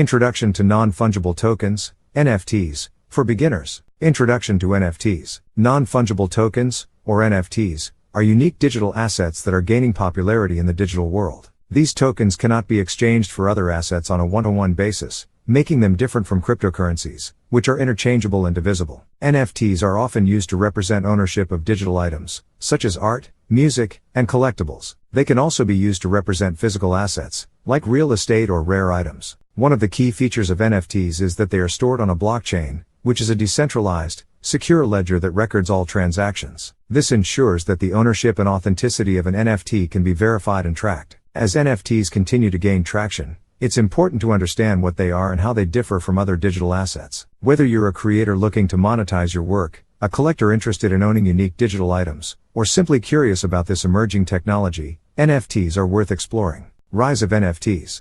Introduction to Non-Fungible Tokens, NFTs, for beginners. Introduction to NFTs. Non-fungible tokens, or NFTs, are unique digital assets that are gaining popularity in the digital world. These tokens cannot be exchanged for other assets on a one-to-one basis, making them different from cryptocurrencies, which are interchangeable and divisible. NFTs are often used to represent ownership of digital items, such as art, music, and collectibles. They can also be used to represent physical assets, like real estate or rare items. One of the key features of NFTs is that they are stored on a blockchain, which is a decentralized, secure ledger that records all transactions. This ensures that the ownership and authenticity of an NFT can be verified and tracked. As NFTs continue to gain traction, it's important to understand what they are and how they differ from other digital assets. Whether you're a creator looking to monetize your work, a collector interested in owning unique digital items, or simply curious about this emerging technology, NFTs are worth exploring. Rise of NFTs.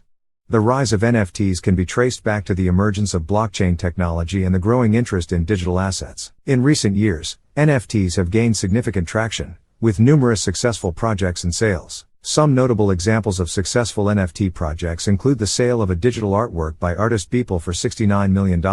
The rise of NFTs can be traced back to the emergence of blockchain technology and the growing interest in digital assets. In recent years, NFTs have gained significant traction, with numerous successful projects and sales. Some notable examples of successful NFT projects include the sale of a digital artwork by artist Beeple for $69 million,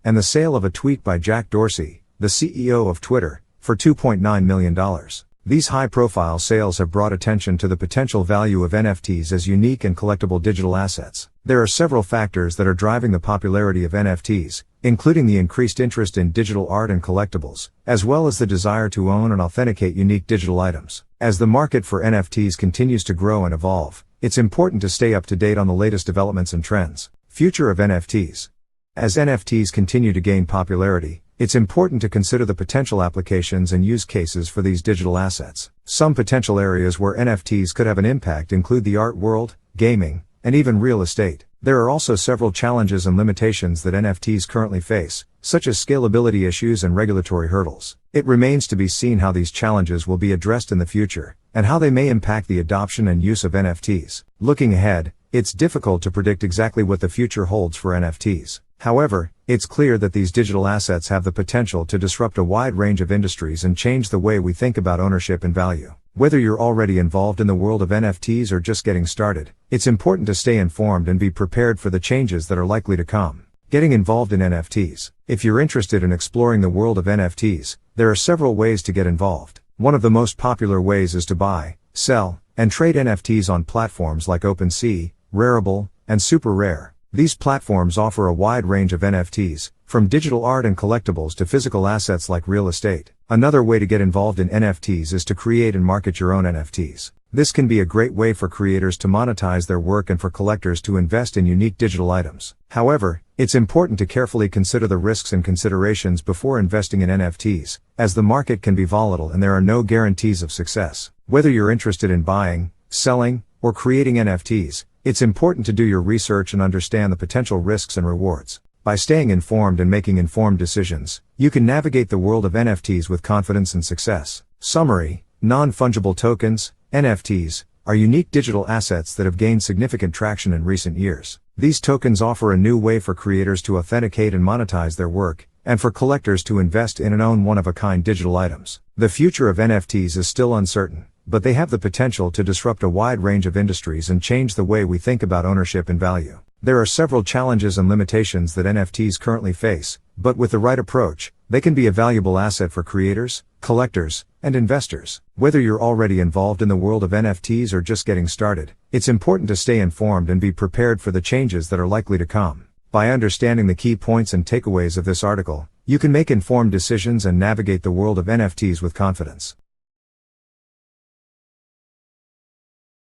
and the sale of a tweet by Jack Dorsey, the CEO of Twitter, for $2.9 million. These high-profile sales have brought attention to the potential value of NFTs as unique and collectible digital assets. There are several factors that are driving the popularity of NFTs, including the increased interest in digital art and collectibles, as well as the desire to own and authenticate unique digital items. As the market for NFTs continues to grow and evolve, it's important to stay up to date on the latest developments and trends. Future of NFTs. As NFTs continue to gain popularity, it's important to consider the potential applications and use cases for these digital assets. Some potential areas where NFTs could have an impact include the art world, gaming, and even real estate. There are also several challenges and limitations that NFTs currently face, such as scalability issues and regulatory hurdles. It remains to be seen how these challenges will be addressed in the future, and how they may impact the adoption and use of NFTs. Looking ahead, it's difficult to predict exactly what the future holds for NFTs. However, it's clear that these digital assets have the potential to disrupt a wide range of industries and change the way we think about ownership and value. Whether you're already involved in the world of NFTs or just getting started, it's important to stay informed and be prepared for the changes that are likely to come. Getting involved in NFTs. If you're interested in exploring the world of NFTs, there are several ways to get involved. One of the most popular ways is to buy, sell, and trade NFTs on platforms like OpenSea, Rarible, and SuperRare. These platforms offer a wide range of NFTs, from digital art and collectibles to physical assets like real estate. Another way to get involved in NFTs is to create and market your own NFTs. This can be a great way for creators to monetize their work and for collectors to invest in unique digital items. However, it's important to carefully consider the risks and considerations before investing in NFTs, as the market can be volatile and there are no guarantees of success. Whether you're interested in buying, selling, or creating NFTs, it's important to do your research and understand the potential risks and rewards. By staying informed and making informed decisions, you can navigate the world of NFTs with confidence and success. Summary: non-fungible tokens, NFTs, are unique digital assets that have gained significant traction in recent years. These tokens offer a new way for creators to authenticate and monetize their work, and for collectors to invest in and own one-of-a-kind digital items. The future of NFTs is still uncertain, but they have the potential to disrupt a wide range of industries and change the way we think about ownership and value. There are several challenges and limitations that NFTs currently face, but with the right approach, they can be a valuable asset for creators, collectors, and investors. Whether you're already involved in the world of NFTs or just getting started, it's important to stay informed and be prepared for the changes that are likely to come. By understanding the key points and takeaways of this article, you can make informed decisions and navigate the world of NFTs with confidence.